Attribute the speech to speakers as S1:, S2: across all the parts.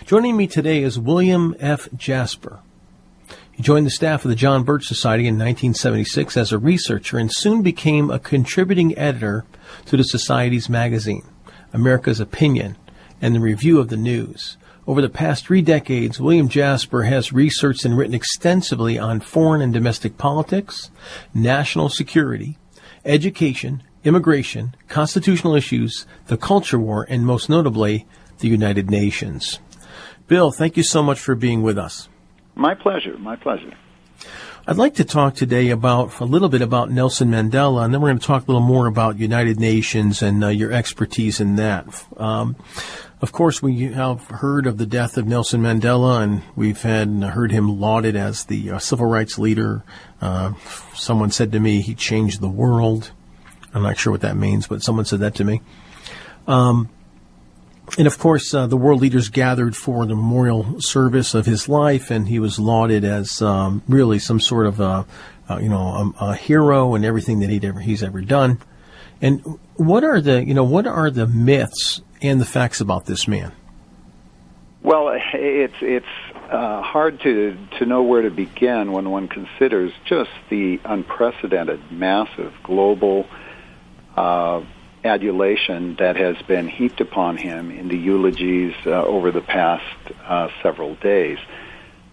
S1: Joining me today is William F. Jasper. He joined the staff of the John Birch Society in 1976 as a researcher and soon became a contributing editor to the Society's magazine, America's Opinion, and the Review of the News. Over the past 3 decades, William Jasper has researched and written extensively on foreign and domestic politics, national security, education, immigration, constitutional issues, the culture war, and most notably, the United Nations. Bill, thank you so much for being with us.
S2: My pleasure. My pleasure.
S1: I'd like to talk today about a little bit about Nelson Mandela, and then we're going to talk a little more about United Nations and your expertise in that. Of course, we have heard of the death of Nelson Mandela, and we've heard him lauded as the civil rights leader. Someone said to me he changed the world. I'm not sure what that means, but someone said that to me. And of course, the world leaders gathered for the memorial service of his life, and he was lauded as really some sort of a hero in everything that he's ever done. And what are the myths and the facts about this man?
S2: Well, it's hard to know where to begin when one considers just the unprecedented, massive global adulation that has been heaped upon him in the eulogies over the past several days.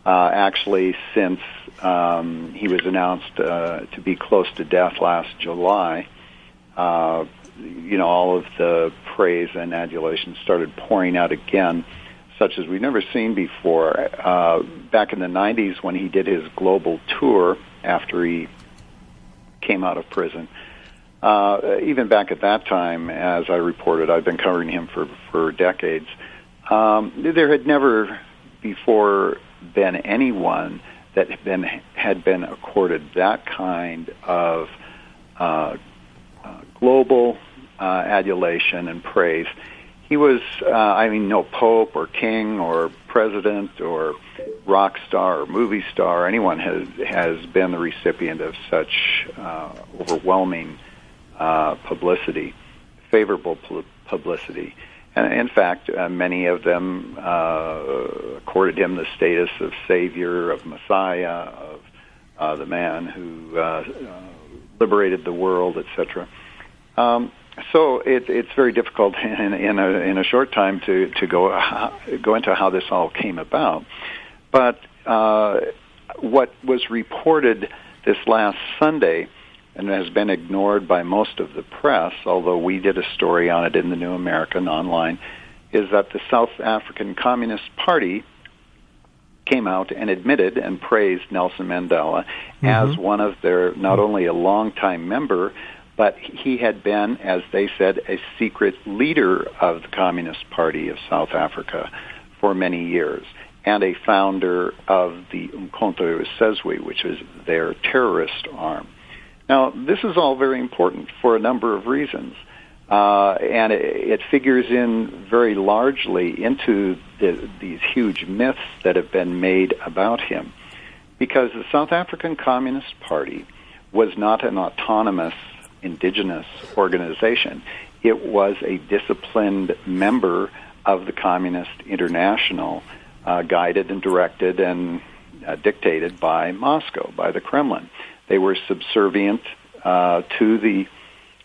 S2: Actually, since he was announced to be close to death last July, all of the praise and adulation started pouring out again, such as we've never seen before. Back in the 90s, when he did his global tour after he came out of prison, even back at that time, as I reported, I've been covering him for decades. There had never before been anyone that had been accorded that kind of global adulation and praise. He was, no pope or king or president or rock star or movie star, anyone has been the recipient of such overwhelming publicity, favorable publicity. And in fact, many of them accorded him the status of savior, of Messiah, of the man who liberated the world, etc. So it's very difficult in a short time to go into how this all came about. But what was reported this last Sunday, and has been ignored by most of the press, although we did a story on it in the New American online, is that the South African Communist Party came out and admitted and praised Nelson Mandela as one of their, not only a longtime member, but he had been, as they said, a secret leader of the Communist Party of South Africa for many years, and a founder of the Umkhonto we Sizwe, which is their terrorist arm. Now, this is all very important for a number of reasons, and it figures in very largely into these huge myths that have been made about him, because the South African Communist Party was not an autonomous indigenous organization. It was a disciplined member of the Communist International, guided and directed and dictated by Moscow, by the Kremlin. They were subservient to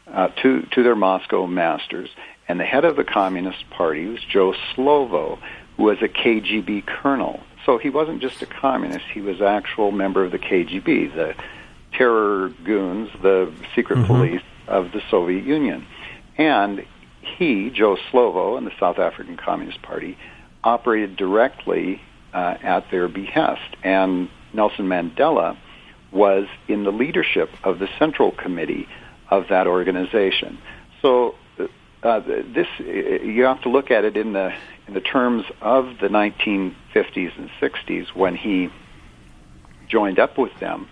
S2: their Moscow masters, and the head of the Communist Party was Joe Slovo, who was a KGB colonel. So he wasn't just a communist; he was an actual member of the KGB, the terror goons, the secret police of the Soviet Union. And he, Joe Slovo, and the South African Communist Party operated directly at their behest, and Nelson Mandela was in the leadership of the Central Committee of that organization. So this, you have to look at it in the terms of the 1950s and 60s when he joined up with them.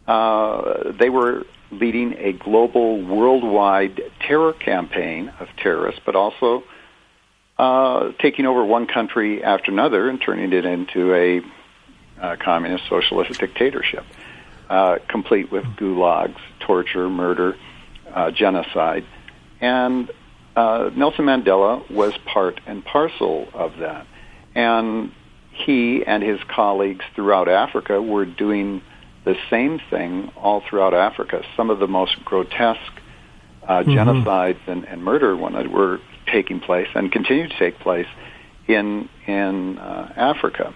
S2: They were leading a global, worldwide terror campaign of terrorists, but also taking over one country after another and turning it into a communist socialist dictatorship, complete with gulags, torture, murder, genocide. And Nelson Mandela was part and parcel of that. And he and his colleagues throughout Africa were doing the same thing all throughout Africa. Some of the most grotesque genocides and murder that were taking place and continue to take place in Africa,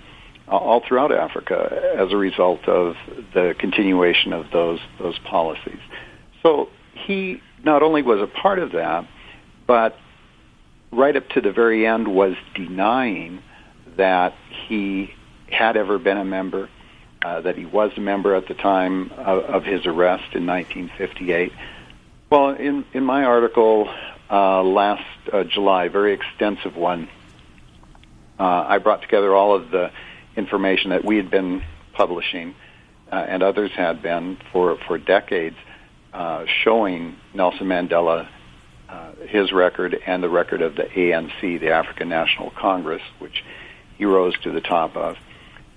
S2: all throughout Africa, as a result of the continuation of those policies. So he not only was a part of that, but right up to the very end was denying that he had ever been a member, that he was a member at the time of his arrest in 1958. Well, in my article last July, very extensive one, I brought together all of the information that we had been publishing and others had been for decades, showing Nelson Mandela, his record, and the record of the ANC, the African National Congress, which he rose to the top of.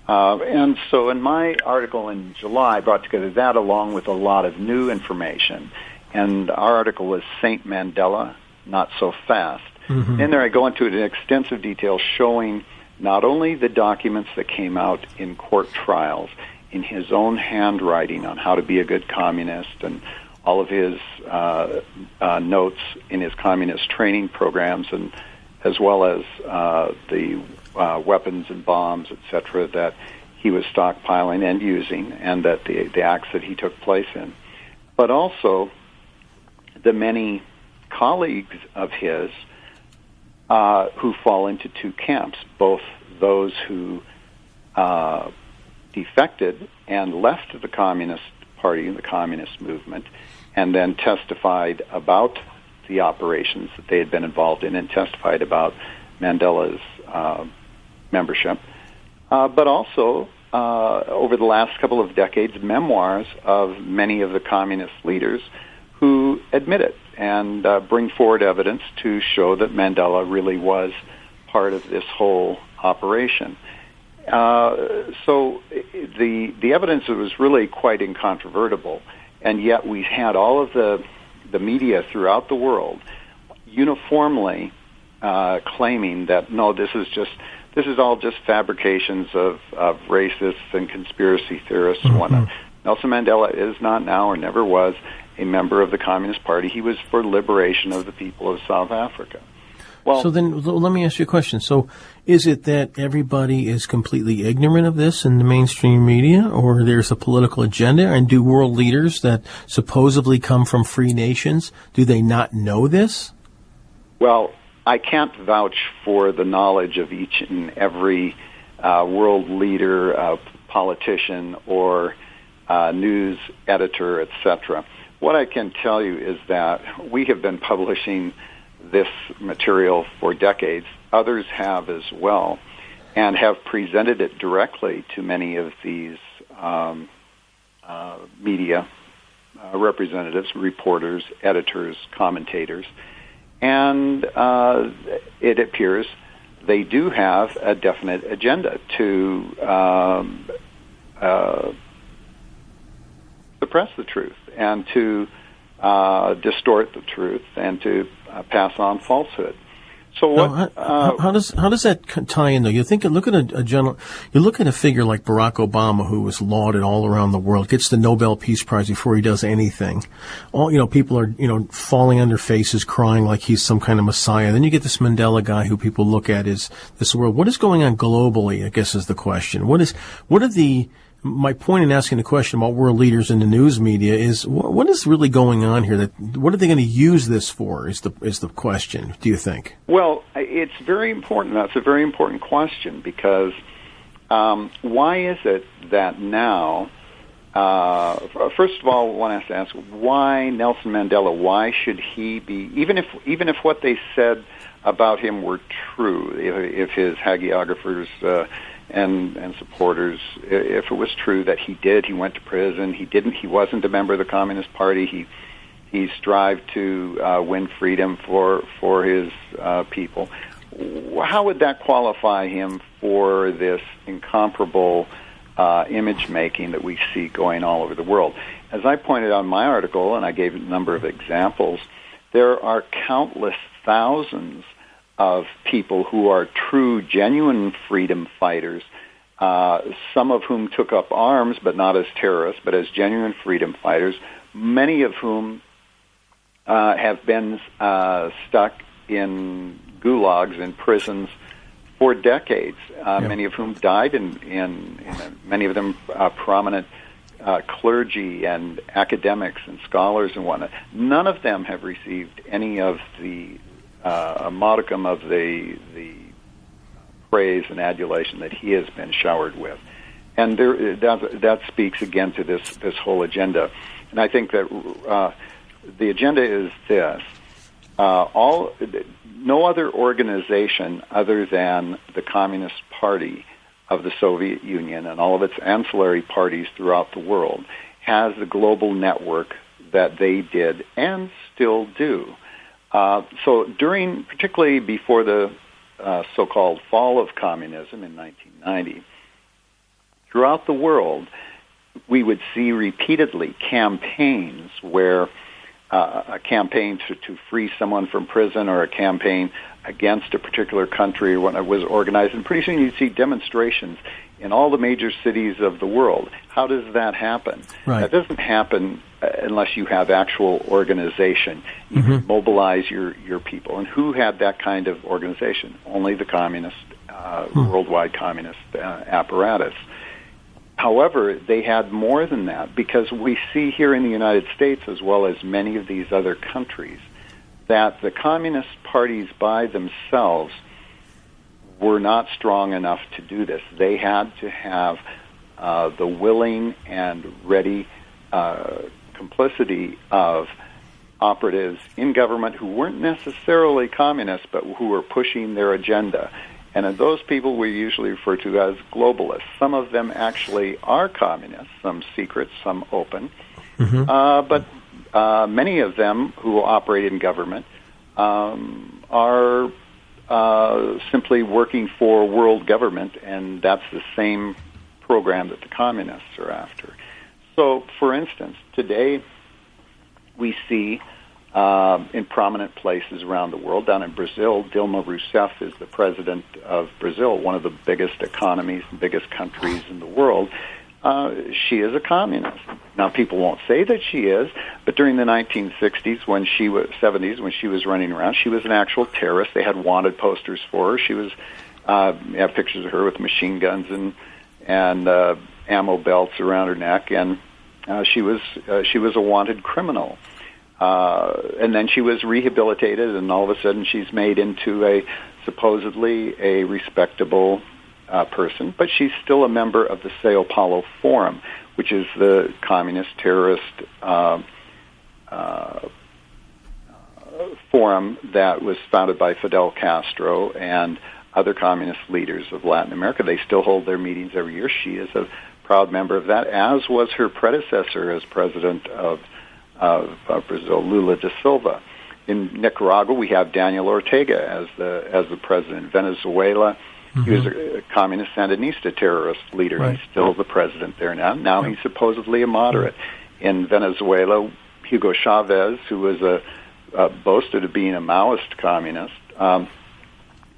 S2: And so in my article in July, I brought together that along with a lot of new information. And our article was Saint Mandela, Not So Fast. In there I go into it in extensive detail showing not only the documents that came out in court trials, in his own handwriting on how to be a good communist, and all of his notes in his communist training programs, and as well as the weapons and bombs, etc., that he was stockpiling and using, and that the acts that he took place in. But also the many colleagues of his who fall into two camps, both those who defected and left the Communist Party, the Communist movement, and then testified about the operations that they had been involved in and testified about Mandela's membership, but also over the last couple of decades, memoirs of many of the communist leaders who admit it and bring forward evidence to show that Mandela really was part of this whole operation. So the evidence was really quite incontrovertible, and yet we had all of the media throughout the world uniformly claiming that no, this is all just fabrications of racists and conspiracy theorists and whatnot. Nelson Mandela is not now or never was a member of the Communist Party. He was for liberation of the people of South Africa. Well,
S1: so then let me ask you a question. So is it that everybody is completely ignorant of this in the mainstream media, or there's a political agenda? And do world leaders that supposedly come from free nations, do they not know this?
S2: Well, I can't vouch for the knowledge of each and every world leader, politician, or news editor, etc. What I can tell you is that we have been publishing this material for decades. Others have as well, and have presented it directly to many of these media representatives, reporters, editors, commentators. And it appears they do have a definite agenda to suppress the truth and to distort the truth and to pass on falsehood. So what?
S1: How does that tie in though? You look at a figure like Barack Obama, who was lauded all around the world, gets the Nobel Peace Prize before he does anything. People are falling on their faces, crying like he's some kind of messiah. Then you get this Mandela guy, who people look at as this world. What is going on globally? I guess is the question. My point in asking the question about world leaders in the news media is what is really going on here? What are they going to use this for? Is the question? Do you think?
S2: Well, it's very important. That's a very important question because why is it that now? First of all, one has to ask why Nelson Mandela? Why should he be? Even if what they said about him were true, if his hagiographers and supporters, if it was true that he went to prison, he wasn't a member of the Communist Party, he strived to win freedom for his people. How would that qualify him for this incomparable image making that we see going all over the world? As I pointed out in my article, and I gave a number of examples, there are countless thousands of people who are true, genuine freedom fighters, some of whom took up arms, but not as terrorists, but as genuine freedom fighters, many of whom have been stuck in gulags, in prisons, for decades, many of whom died in many of them prominent clergy and academics and scholars and whatnot. None of them have received any of the a modicum of the praise and adulation that he has been showered with. And that speaks again to this whole agenda. And I think that the agenda is this. No other organization other than the Communist Party of the Soviet Union and all of its ancillary parties throughout the world has the global network that they did and still do. So particularly before the so-called fall of communism in 1990, throughout the world, we would see repeatedly campaigns where a campaign to free someone from prison or a campaign against a particular country when it was organized. And pretty soon you'd see demonstrations in all the major cities of the world. How does that happen?
S1: Right.
S2: That doesn't happen unless you have actual organization. You can mobilize your people. And who had that kind of organization? Only the communist, worldwide communist apparatus. However, they had more than that, because we see here in the United States, as well as many of these other countries, that the communist parties by themselves were not strong enough to do this. They had to have the willing and ready complicity of operatives in government who weren't necessarily communists, but who were pushing their agenda. And those people we usually refer to as globalists. Some of them actually are communists, some secret, some open. But many of them who operate in government are simply working for world government, and that's the same program that the communists are after. So, for instance, today we see in prominent places around the world. Down in Brazil, Dilma Rousseff is the president of Brazil, one of the biggest economies and biggest countries in the world. She is a communist. Now, people won't say that she is, but during the 1960s, 70s, when she was running around, she was an actual terrorist. They had wanted posters for her. She was, have pictures of her with machine guns and ammo belts around her neck, and she was a wanted criminal. And then she was rehabilitated, and all of a sudden she's made into supposedly a respectable person, but she's still a member of the Sao Paulo Forum, which is the communist terrorist forum that was founded by Fidel Castro and other communist leaders of Latin America. They still hold their meetings every year. She is a proud member of that, as was her predecessor as president of Brazil, Lula da Silva. In Nicaragua, we have Daniel Ortega as the president. In Venezuela, he was a communist Sandinista terrorist leader. Right. He's still the president there now. Now he's supposedly a moderate. In Venezuela, Hugo Chavez, who was boasted of being a Maoist communist,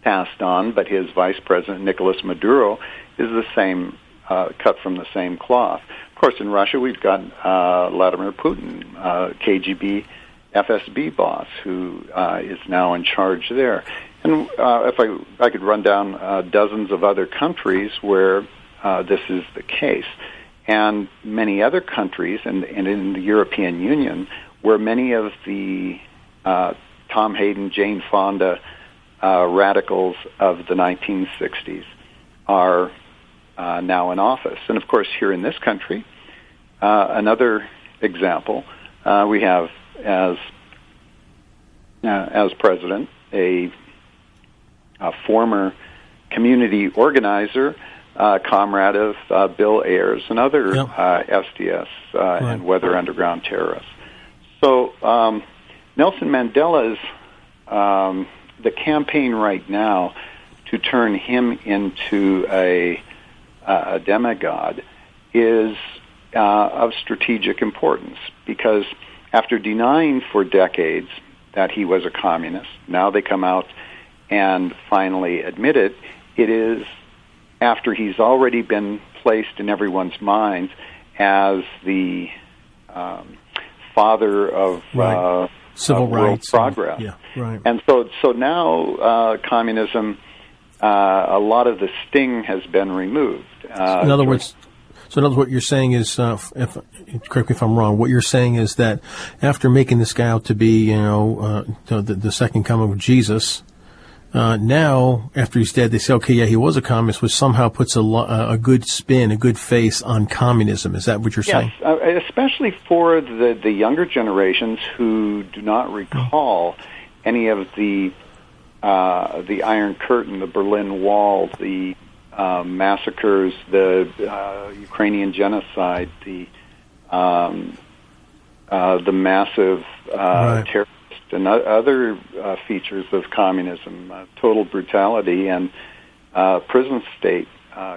S2: passed on, but his vice president, Nicolas Maduro, is the same, cut from the same cloth. Of course, in Russia, we've got Vladimir Putin, KGB, FSB boss, who is now in charge there. And if I could run down dozens of other countries where this is the case, and many other countries, and in the European Union, where many of the Tom Hayden, Jane Fonda radicals of the 1960s are now in office. And of course, here in this country, another example, we have as president a former community organizer, comrade of Bill Ayers and other SDS and Weather Underground terrorists. So Nelson Mandela's the campaign right now to turn him into a demigod is of strategic importance, because after denying for decades that he was a communist, now they come out and finally admit it, it is after he's already been placed in everyone's minds as the father of
S1: civil
S2: world
S1: rights
S2: progress. And so now communism, a lot of the sting has been removed.
S1: In other words, what you're saying is, correct me if I'm wrong, what you're saying is that after making this guy out to be, the second coming of Jesus, now, after he's dead, they say, okay, yeah, he was a communist, which somehow puts a good spin, a good face on communism. Is that what you're saying?
S2: Yes, especially for the younger generations who do not recall any of the Iron Curtain, the Berlin Wall, the massacres, the Ukrainian genocide, the massive terrorist and other features of communism, total brutality and prison state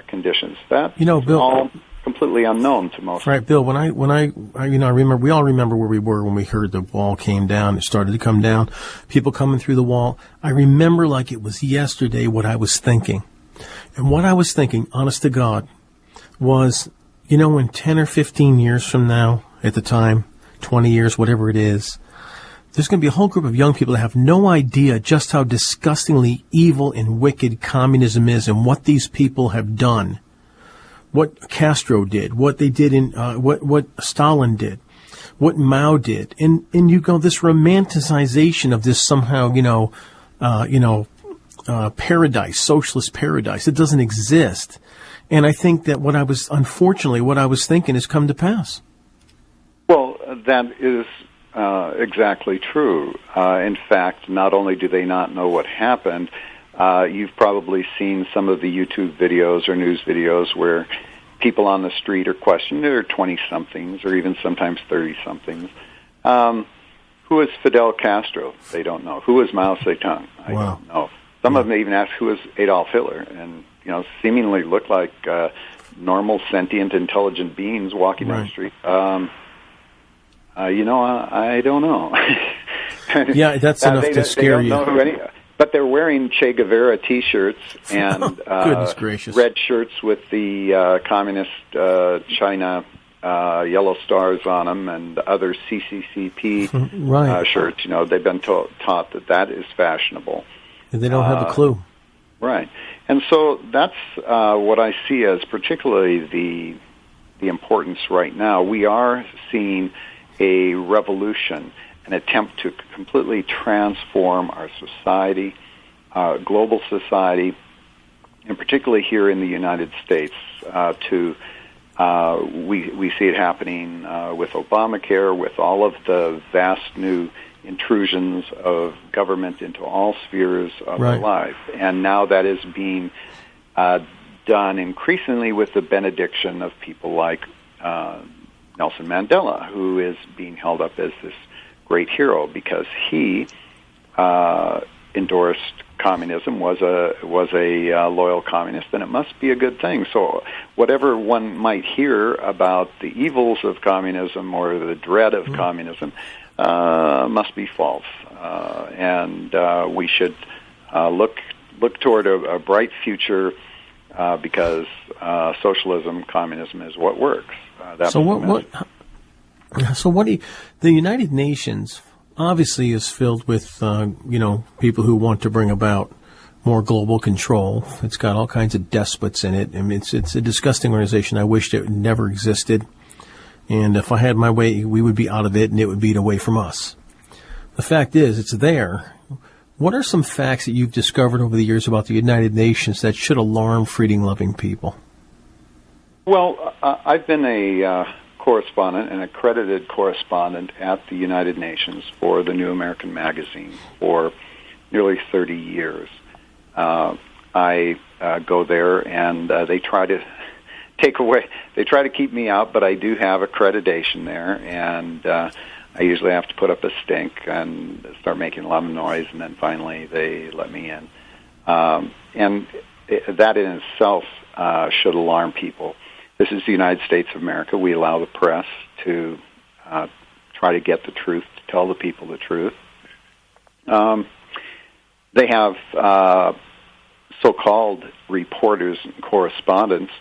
S2: conditions. That's
S1: Bill,
S2: all completely unknown to most.
S1: Right, Bill. When I remember, we all remember where we were when we heard the wall came down. It started to come down. People coming through the wall. I remember like it was yesterday what I was thinking, and what I was thinking, honest to God, was, in 10 or 15 years from now, at the time, 20 years, whatever it is, there's going to be a whole group of young people that have no idea just how disgustingly evil and wicked communism is and what these people have done. What Castro did, what they did what Stalin did, what Mao did. And you go, this romanticization of this somehow, paradise, socialist paradise. It doesn't exist. And I think that what I was thinking has come to pass.
S2: Well, that is exactly true. In fact, not only do they not know what happened, you've probably seen some of the YouTube videos or news videos where people on the street are questioned. They're 20-somethings or even sometimes 30-somethings. Who is Fidel Castro? They don't know. Who is Mao Zedong? I don't know. Some of them even ask who is Adolf Hitler, and seemingly look like normal, sentient, intelligent beings walking down the street. I don't know.
S1: Yeah, that's enough to scare you.
S2: But they're wearing Che Guevara T-shirts and
S1: goodness gracious,
S2: red shirts with the communist China yellow stars on them and other CCCP shirts. They've been taught that is fashionable.
S1: And they don't have a clue.
S2: Right. And so that's what I see as particularly the importance right now. We are seeing a revolution, an attempt to completely transform our society, global society, and particularly here in the United States. We see it happening with Obamacare, with all of the vast new intrusions of government into all spheres of our life. And now that is being done increasingly with the benediction of people like Nelson Mandela, who is being held up as this great hero because he endorsed communism, was a loyal communist, and it must be a good thing. So whatever one might hear about the evils of communism or the dread of communism must be false, and we should look toward a bright future because socialism, communism is what works. The
S1: United Nations obviously is filled with, people who want to bring about more global control. It's got all kinds of despots in it. I mean, it's a disgusting organization. I wished it never existed. And if I had my way, we would be out of it and it would be away from us. The fact is, it's there. What are some facts that you've discovered over the years about the United Nations that should alarm freedom-loving people?
S2: Well, I've been a correspondent, an accredited correspondent at the United Nations for the New American Magazine for nearly 30 years. I go there, and they try to keep me out, but I do have accreditation there, and I usually have to put up a stink and start making a lot of noise, and then finally they let me in. And that in itself should alarm people. This is the United States of America. We allow the press to try to get the truth, to tell the people the truth. They have so-called reporters and correspondents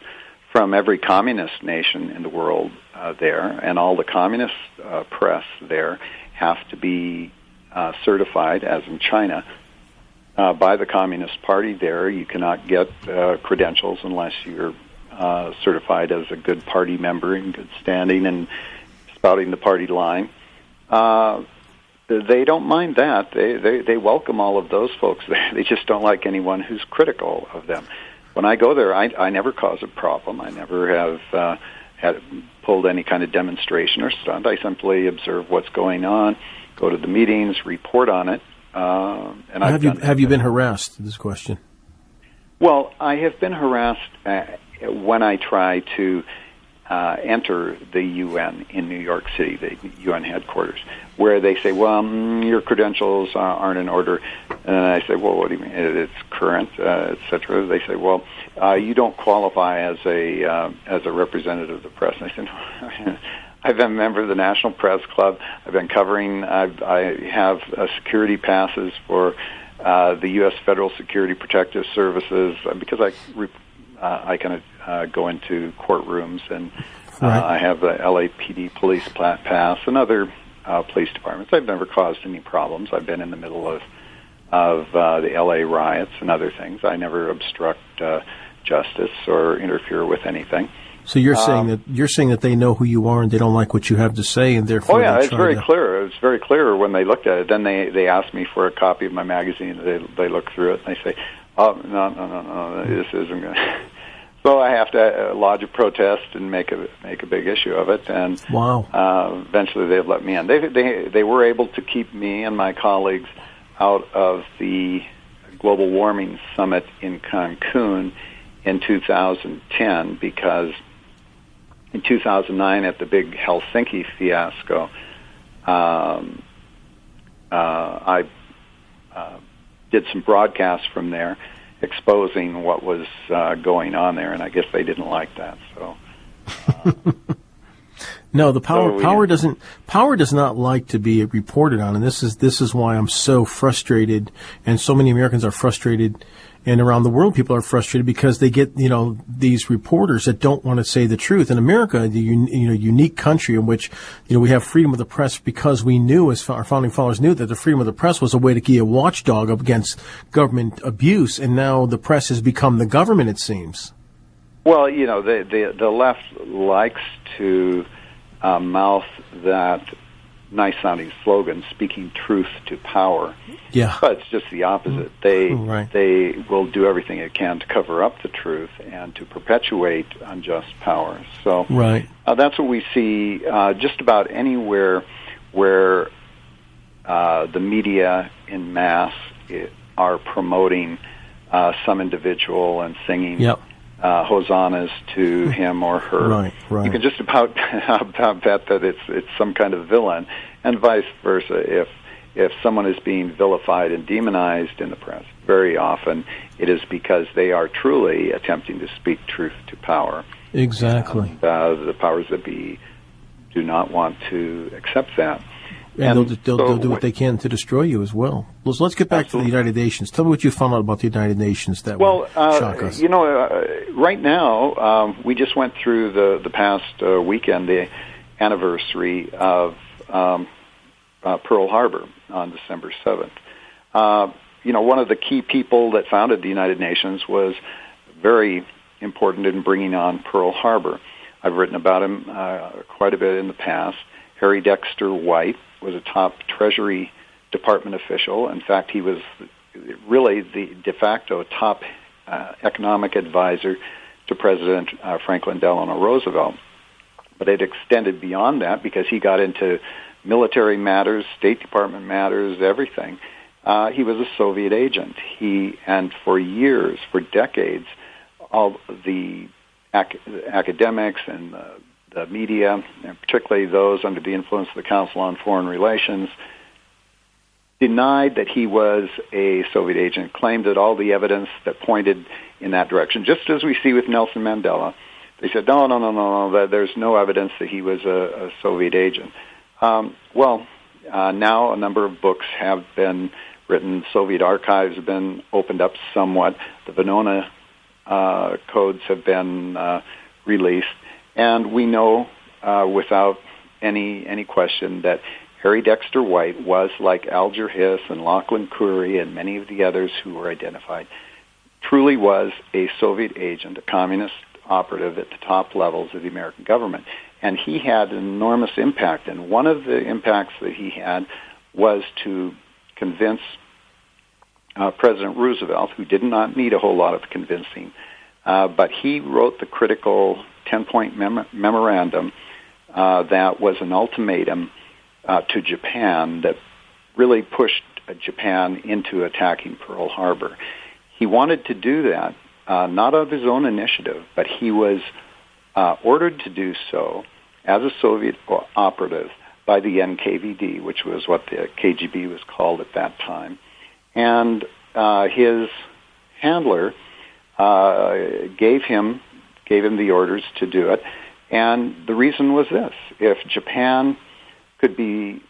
S2: from every communist nation in the world there, and all the communist press there have to be certified, as in China, by the Communist Party there. You cannot get credentials unless you're certified as a good party member in good standing and spouting the party line. They don't mind that. They welcome all of those folks. They just don't like anyone who's critical of them. When I go there, I never cause a problem. I never have had pulled any kind of demonstration or stunt. I simply observe what's going on, go to the meetings, report on it. And
S1: have you been harassed? This question.
S2: Well, I have been harassed when I try to enter the UN in New York City, the UN headquarters, where they say, well, your credentials aren't in order. And I say, well, what do you mean? It's current, et cetera. They say, well, you don't qualify as a representative of the press. And I said, I've been a member of the National Press Club. I've been covering, I have security passes for the U.S. Federal Security Protective Services because I can go into courtrooms, and I have the LAPD police pass and other police departments. I've never caused any problems. I've been in the middle of the LA riots and other things. I never obstruct justice or interfere with anything.
S1: So you're saying that they know who you are and they don't like what you have to say, and therefore
S2: it's very clear. It's very clear when they looked at it. Then they ask me for a copy of my magazine. They look through it and they say, "Oh, no, this isn't going." So I have to lodge a protest and make a big issue of it. And eventually they've let me in. They were able to keep me and my colleagues out of the Global Warming Summit in Cancun in 2010 because in 2009 at the big Helsinki fiasco, I did some broadcasts from there exposing what was going on there, and I guess they didn't like that. So,
S1: no, the power does not like to be reported on, and this is why I'm so frustrated, and so many Americans are frustrated. And around the world, people are frustrated because they get, these reporters that don't want to say the truth. In America, the unique country in which, we have freedom of the press because we knew, as our founding fathers knew, that the freedom of the press was a way to be a watchdog up against government abuse. And now the press has become the government, it seems.
S2: Well, the left likes to mouth that nice-sounding slogan, speaking truth to power.
S1: Yeah.
S2: But it's just the opposite. They will do everything it can to cover up the truth and to perpetuate unjust power. So that's what we see just about anywhere where the media in mass are promoting some individual and singing hosannas to him or her. Right. You can just about bet that it's some kind of villain, and vice versa. If someone is being vilified and demonized in the press, very often it is because they are truly attempting to speak truth to power.
S1: Exactly.
S2: And, the powers that be do not want to accept that.
S1: And they'll do what they can to destroy you as well. Let's get back to the United Nations. Tell me what you found out about the United Nations that will shock us.
S2: Right now, we just went through the past weekend, the anniversary of Pearl Harbor on December 7th. One of the key people that founded the United Nations was very important in bringing on Pearl Harbor. I've written about him quite a bit in the past. Harry Dexter White was a top Treasury Department official. In fact, he was really the de facto top economic advisor to President Franklin Delano Roosevelt. But it extended beyond that because he got into military matters, State Department matters, everything. He was a Soviet agent. And for years, for decades, all the academics and the media, and particularly those under the influence of the Council on Foreign Relations, denied that he was a Soviet agent, claimed that all the evidence that pointed in that direction, just as we see with Nelson Mandela, they said, no, there's no evidence that he was a Soviet agent. Now a number of books have been Britain. Soviet archives have been opened up somewhat. The Venona codes have been released, and we know without any question that Harry Dexter White was, like Alger Hiss and Lachlan Coury and many of the others who were identified, truly was a Soviet agent, a communist operative at the top levels of the American government. And he had an enormous impact. And one of the impacts that he had was to convince President Roosevelt, who did not need a whole lot of convincing, but he wrote the critical 10-point memorandum that was an ultimatum to Japan that really pushed Japan into attacking Pearl Harbor. He wanted to do that, not of his own initiative, but he was ordered to do so as a Soviet operative by the NKVD, which was what the KGB was called at that time. And his handler gave him the orders to do it. And the reason was this: if Japan could be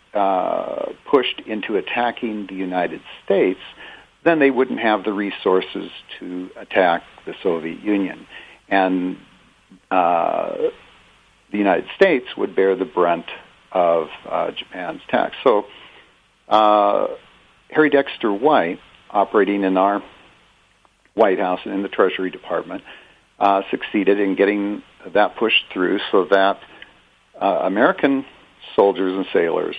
S2: pushed into attacking the United States, then they wouldn't have the resources to attack the Soviet Union. And the United States would bear the brunt of Japan's attack. So Harry Dexter White, operating in our White House and in the Treasury Department, succeeded in getting that pushed through so that American soldiers and sailors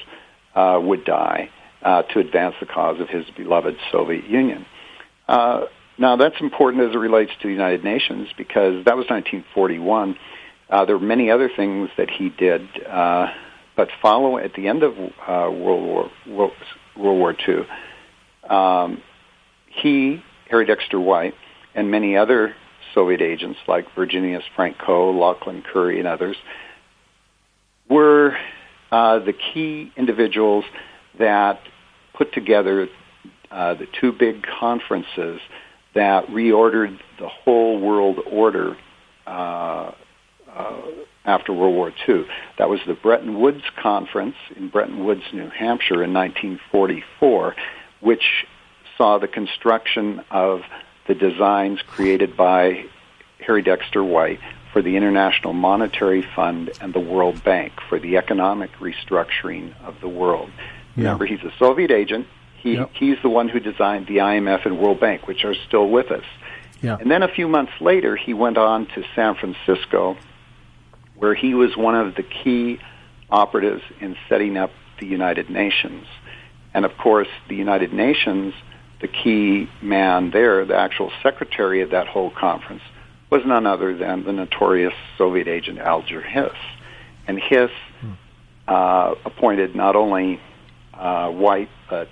S2: would die to advance the cause of his beloved Soviet Union. Now, that's important as it relates to the United Nations, because that was 1941. There were many other things that he did, but at the end of World War II, Harry Dexter White, and many other Soviet agents like Virginius Franco, Lachlan Coury, and others, were the key individuals that put together the two big conferences that reordered the whole world order after World War II. That was the Bretton Woods Conference in Bretton Woods, New Hampshire in 1944, which saw the construction of the designs created by Harry Dexter White for the International Monetary Fund and the World Bank for the economic restructuring of the world. Yeah. Remember, he's a Soviet agent. He's the one who designed the IMF and World Bank, which are still with us.
S1: Yeah.
S2: And then a few months later, he went on to San Francisco, where he was one of the key operatives in setting up the United Nations. And of course, the United Nations, the key man there, the actual secretary of that whole conference, was none other than the notorious Soviet agent Alger Hiss. And Hiss appointed not only White, but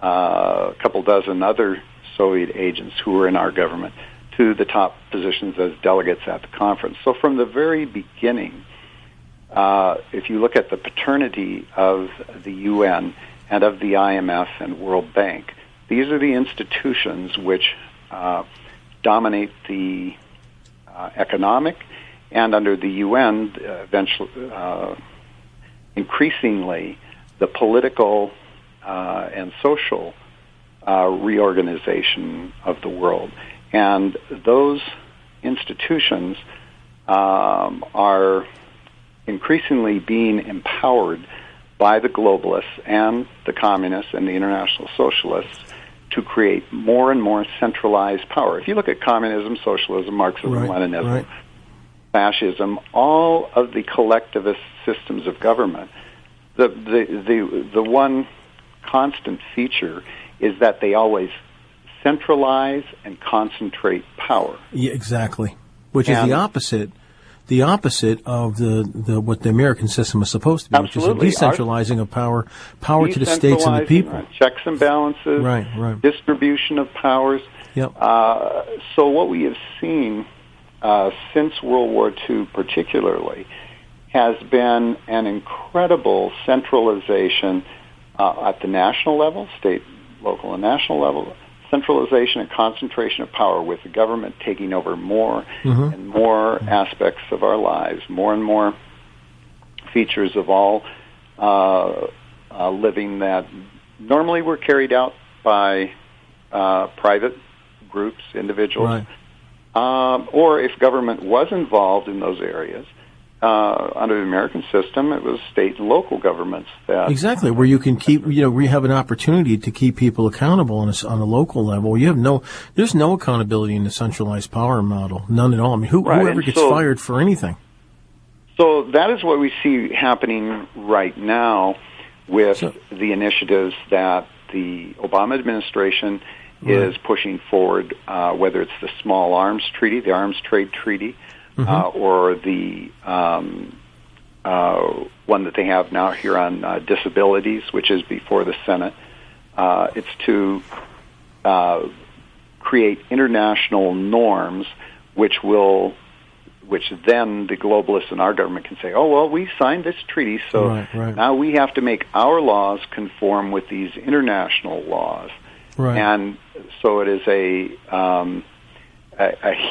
S2: a couple dozen other Soviet agents who were in our government to the top positions as delegates at the conference. So from the very beginning, if you look at the paternity of the UN and of the IMF and World Bank, these are the institutions which dominate the economic, and under the UN, eventually, increasingly, the political and social reorganization of the world. And those institutions are increasingly being empowered by the globalists and the communists and the international socialists to create more and more centralized power. If you look at communism, socialism, Marxism, Leninism, fascism, all of the collectivist systems of government, the one constant feature is that they always centralize and concentrate power.
S1: Yeah, exactly. Which is the opposite of the what the American system is supposed to be,
S2: absolutely.
S1: Which is a decentralizing of power to the states and the people.
S2: Checks and balances, distribution of powers.
S1: Yep.
S2: So what we have seen since World War II particularly has been an incredible centralization at the national level, state, local, and national level, centralization and concentration of power, with the government taking over more and more aspects of our lives, more and more features of all living that normally were carried out by private groups, individuals,
S1: right.
S2: Or if government was involved in those areas, under the American system, it was state and local governments that
S1: exactly where you can keep, where you have an opportunity to keep people accountable on a local level. There's no accountability in the centralized power model, none at all. I mean, whoever gets fired for anything.
S2: So that is what we see happening right now with the initiatives that the Obama administration is pushing forward, whether it's the Small Arms Treaty, the Arms Trade Treaty, or the one that they have now here on disabilities, which is before the Senate. It's to create international norms, which then the globalists in our government can say, oh, well, we signed this treaty, so now we have to make our laws conform with these international laws.
S1: Right.
S2: And so it is a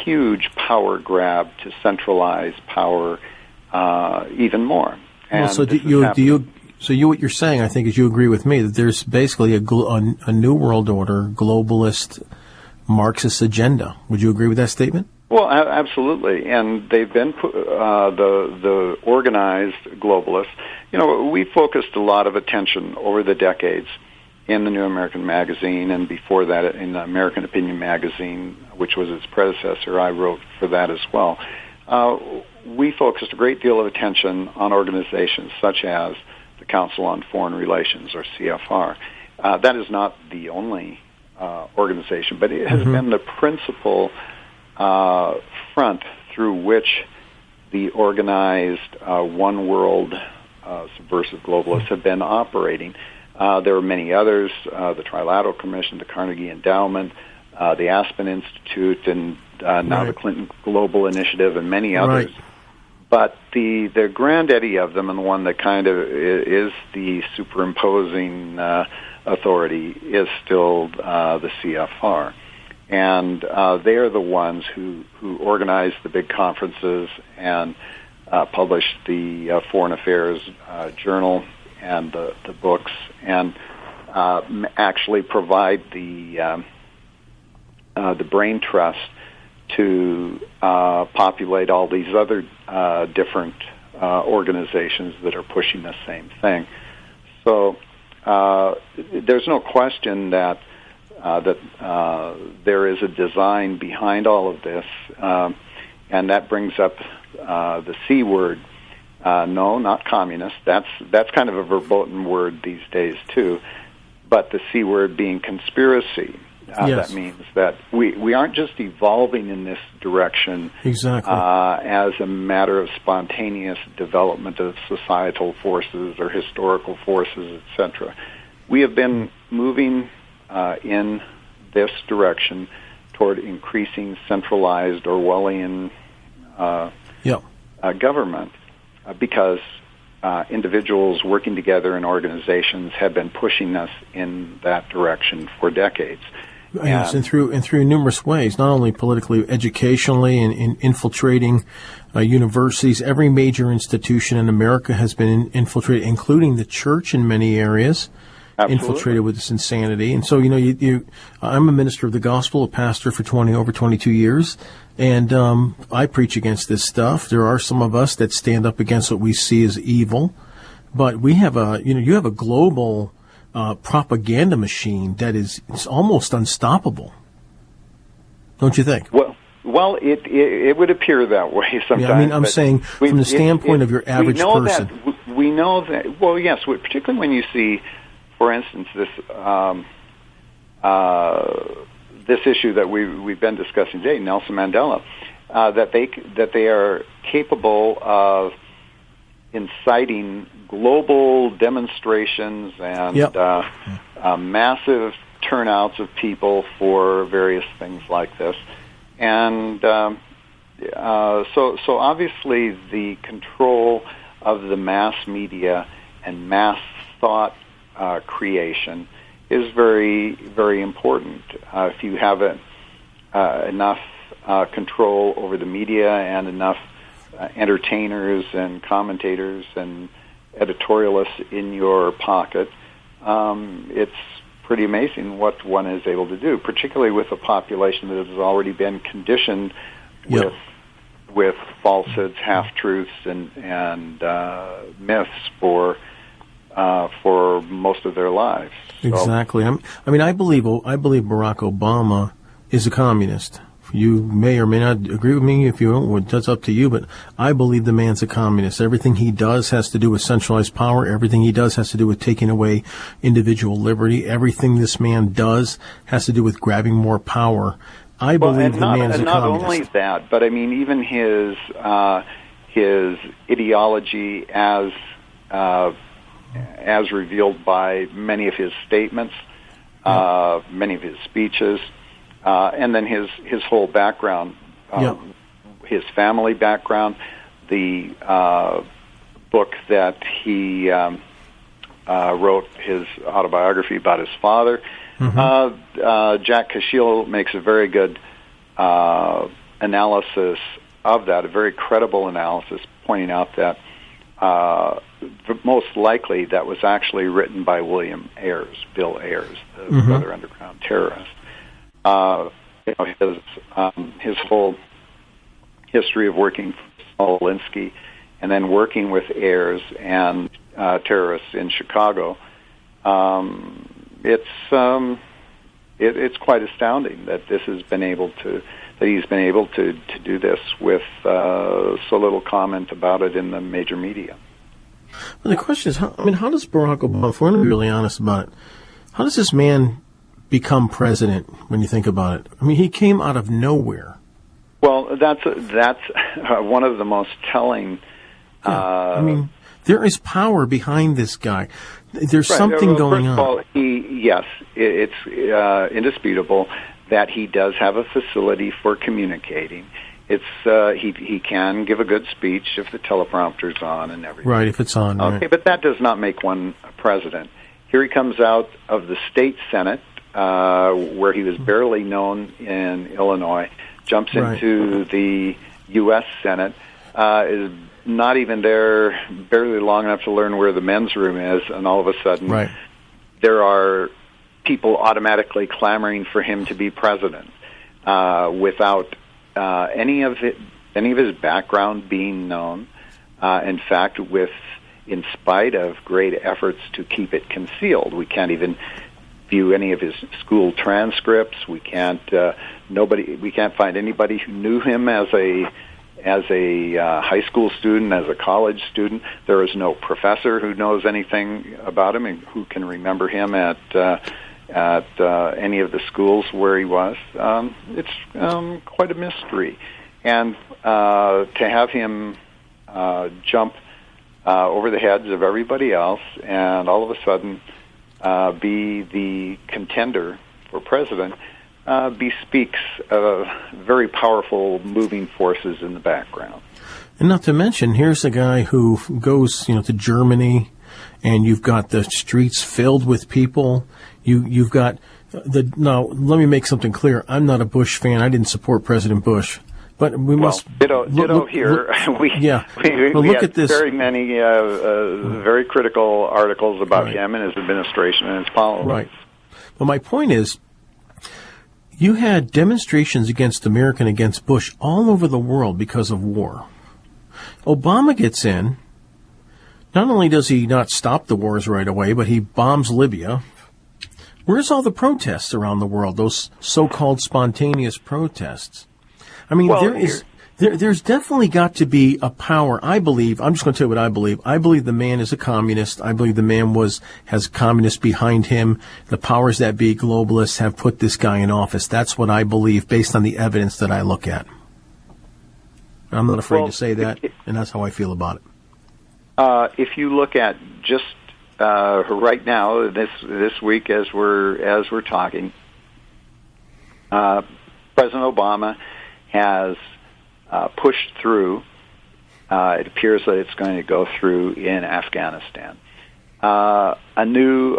S2: huge power grab to centralize power even more. And
S1: well, what you're saying, I think, is you agree with me that there's basically a new world order, globalist, Marxist agenda. Would you agree with that statement?
S2: Well, absolutely, and they've been the organized globalists. We focused a lot of attention over the decades in the New American Magazine, and before that in the American Opinion Magazine, which was its predecessor. I wrote for that as well. We focused a great deal of attention on organizations such as the Council on Foreign Relations, or CFR. That is not the only organization, but it has been the principal front through which the organized one world subversive globalists have been operating. There are many others, the Trilateral Commission, the Carnegie Endowment, the Aspen Institute, and now the Clinton Global Initiative, and many others.
S1: Right.
S2: But the granddaddy of them, and the one that kind of is the superimposing authority, is still the CFR. And they are the ones who organize the big conferences and publish the Foreign Affairs Journal and the books, and actually provide the brain trust to populate all these other different organizations that are pushing the same thing. So there's no question that there is a design behind all of this, and that brings up the C word. No, not communist. That's kind of a verboten word these days too. But the C word being conspiracy.
S1: Yes.
S2: That means that we aren't just evolving in this direction
S1: exactly
S2: as a matter of spontaneous development of societal forces or historical forces, etc. We have been moving in this direction toward increasing centralized Orwellian government because individuals working together in organizations have been pushing us in that direction for decades.
S1: Yes, and through numerous ways, not only politically, educationally, and infiltrating universities. Every major institution in America has been infiltrated, including the church in many areas.
S2: Absolutely.
S1: Infiltrated with this insanity. And so, I'm a minister of the gospel, a pastor for over 22 years, and I preach against this stuff. There are some of us that stand up against what we see as evil, but we have you have a global propaganda machine that it's almost unstoppable. Don't you think?
S2: Well, it would appear that way sometimes.
S1: Yeah, I'm saying from the standpoint of your average person.
S2: We know that. Well, yes, particularly when you see, for instance, this issue that we've been discussing today, Nelson Mandela, that they are capable of inciting global demonstrations and massive turnouts of people for various things like this, and so obviously the control of the mass media and mass thought creation is very, very important. If you have enough control over the media and enough entertainers and commentators and editorialists in your pocket, it's pretty amazing what one is able to do, particularly with a population that has already been conditioned with falsehoods, half-truths, and myths for most of their lives.
S1: Exactly. I believe Barack Obama is a communist. You may or may not agree with me. If you don't, that's up to you. But I believe the man's a communist. Everything he does has to do with centralized power. Everything he does has to do with taking away individual liberty. Everything this man does has to do with grabbing more power. I believe the man is a communist.
S2: Not only that, but I mean, even his ideology as revealed by many of his statements, many of his speeches. And then his whole background, his family background, the book that he wrote, his autobiography about his father. Jack Cashiel makes a very good analysis of that, a very credible analysis, pointing out that most likely that was actually written by William Ayers, Bill Ayers, the other underground terrorist. His whole history of working for Alinsky and then working with Ayers and terrorists in Chicago, it's quite astounding that he's been able to do this with so little comment about it in the major media.
S1: Well, the question is, how does Barack Obama, if we're going to be really honest about it, how does this man become president when you think about it? I mean, he came out of nowhere.
S2: Well, that's one of the most telling.
S1: There is power behind this guy. There's something going on.
S2: First of all, it's indisputable that he does have a facility for communicating. It's he can give a good speech if the teleprompter's on and everything.
S1: Right, if it's on.
S2: Okay,
S1: right.
S2: But that does not make one a president. Here he comes out of the state senate, where he was barely known in Illinois, jumps into the U.S. Senate, is not even there barely long enough to learn where the men's room is, and all of a sudden there are people automatically clamoring for him to be president without any of his background being known. In fact, in spite of great efforts to keep it concealed, we can't even view any of his school transcripts. We can't find anybody who knew him as a high school student, as a college student. There is no professor who knows anything about him and who can remember him at any of the schools where he was. It's quite a mystery, and to have him jump over the heads of everybody else, and all of a sudden be the contender for president, bespeaks very powerful moving forces in the background.
S1: And not to mention, here's a guy who goes, to Germany, and you've got the streets filled with people. You've got now. Let me make something clear. I'm not a Bush fan. I didn't support President Bush. But we must
S2: ditto here. We
S1: look at this.
S2: Very many very critical articles about him and his administration and his policies.
S1: Right. But my point is, you had demonstrations against America and against Bush all over the world because of war. Obama gets in. Not only does he not stop the wars right away, but he bombs Libya. Where's all the protests around the world? Those so-called spontaneous protests. I mean, there's definitely got to be a power. I believe, I'm just going to tell you what I believe. I believe the man is a communist. I believe the man has communists behind him. The powers that be, globalists, have put this guy in office. That's what I believe based on the evidence that I look at. I'm not afraid to say that, and that's how I feel about it.
S2: If you look at just right now, this week as we're talking, President Obama has pushed through. It appears that it's going to go through in Afghanistan. A new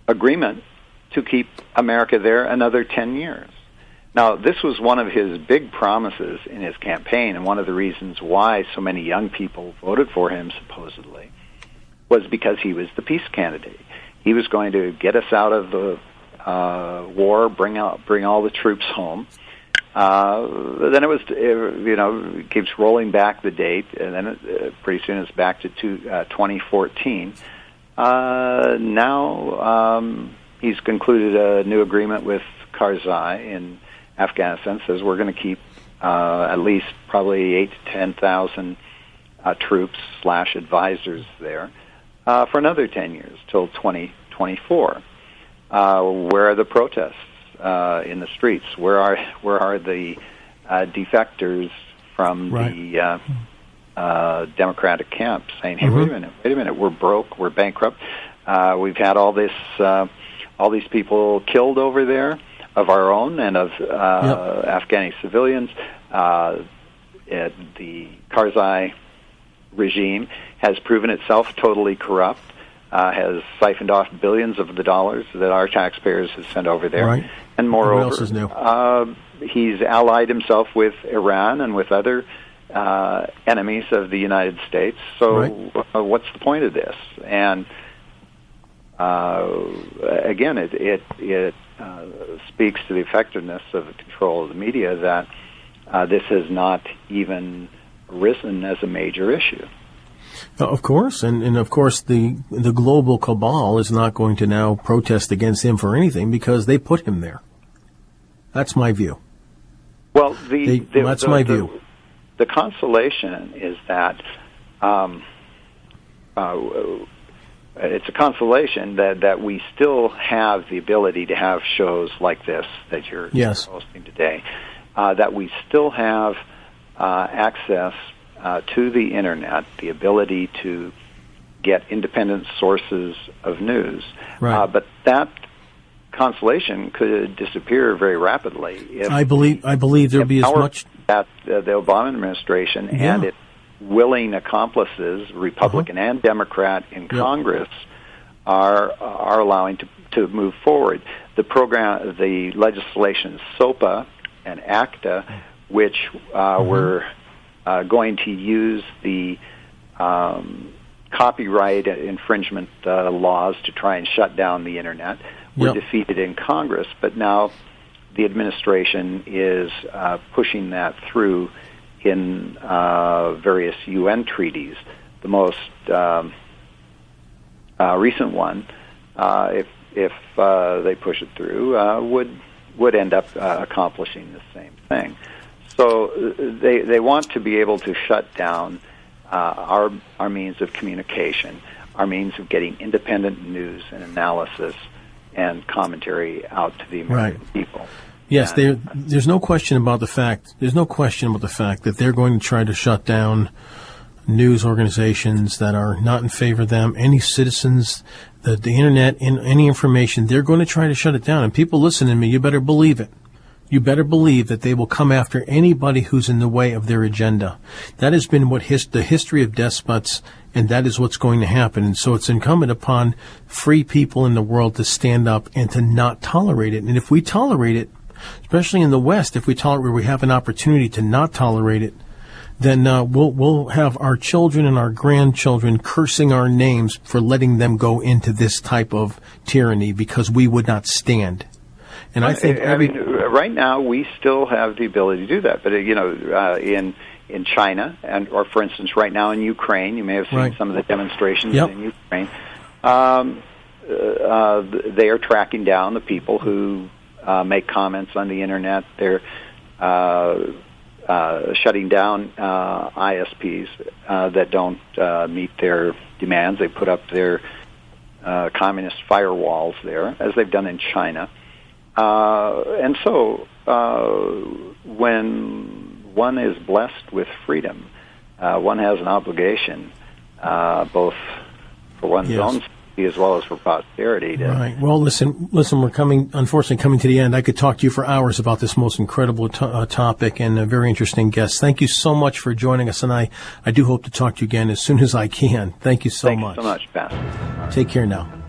S2: agreement to keep America there another 10 years. Now, this was one of his big promises in his campaign, and one of the reasons why so many young people voted for him, supposedly, was because he was the peace candidate. he was going to get us out of the war, bring all the troops home. Then it keeps rolling back the date, and then pretty soon it's back to 2014. Now he's concluded a new agreement with Karzai in Afghanistan. Says we're going to keep at least probably 8,000 to 10,000 troops / advisors there for another 10 years till 2024. Where are the protests in the streets? Where are the defectors from the Democratic camp saying, "Hey, wait a minute, we're broke, we're bankrupt, we've had all these people killed over there of our own and of Afghani civilians. The Karzai regime has proven itself totally corrupt." Has siphoned off billions of the dollars that our taxpayers have sent over there.
S1: Right.
S2: And moreover,
S1: what else is new?
S2: He's allied himself with Iran and with other enemies of the United States. So what's the point of this? And again, it speaks to the effectiveness of the control of the media that this has not even risen as a major issue.
S1: Of course, and of course the global cabal is not going to now protest against him for anything because they put him there. That's my view.
S2: Well,
S1: that's my view.
S2: The consolation is that it's a consolation that we still have the ability to have shows like this that you're hosting today, that we still have access to the Internet, the ability to get independent sources of news.
S1: Right.
S2: But that consolation could disappear very rapidly. If
S1: I believe there'll be as much
S2: that the Obama administration and its willing accomplices, Republican and Democrat in Congress, are allowing to move forward. The legislation SOPA and ACTA, which were going to use the copyright infringement laws to try and shut down the Internet, were defeated in Congress. But now the administration is pushing that through in various UN treaties. The most recent one, if they push it through, would end up accomplishing the same thing. So they want to be able to shut down our means of communication, our means of getting independent news and analysis and commentary out to the American people.
S1: Yes, there's no question about the fact. There's no question about the fact that they're going to try to shut down news organizations that are not in favor of them. Any citizens, the Internet, any information, they're going to try to shut it down. And people listening to me, you better believe it. You better believe that they will come after anybody who's in the way of their agenda. That has been what the history of despots, and that is what's going to happen. And so it's incumbent upon free people in the world to stand up and to not tolerate it. And if we tolerate it, especially in the West, if we have an opportunity to not tolerate it, then we'll have our children and our grandchildren cursing our names for letting them go into this type of tyranny because we would not stand. And I think
S2: right now we still have the ability to do that. But in China or for instance, right now in Ukraine, you may have seen some of the demonstrations in Ukraine. They are tracking down the people who make comments on the Internet. They're shutting down ISPs that don't meet their demands. They put up their communist firewalls there, as they've done in China. And so when one is blessed with freedom, one has an obligation both for one's own safety as well as for posterity.
S1: Right. Well, listen, we're unfortunately coming to the end. I could talk to you for hours about this most incredible topic and a very interesting guest. Thank you so much for joining us, and I do hope to talk to you again as soon as I can. Thank you so much.
S2: Thanks so much, Pastor.
S1: Take care now.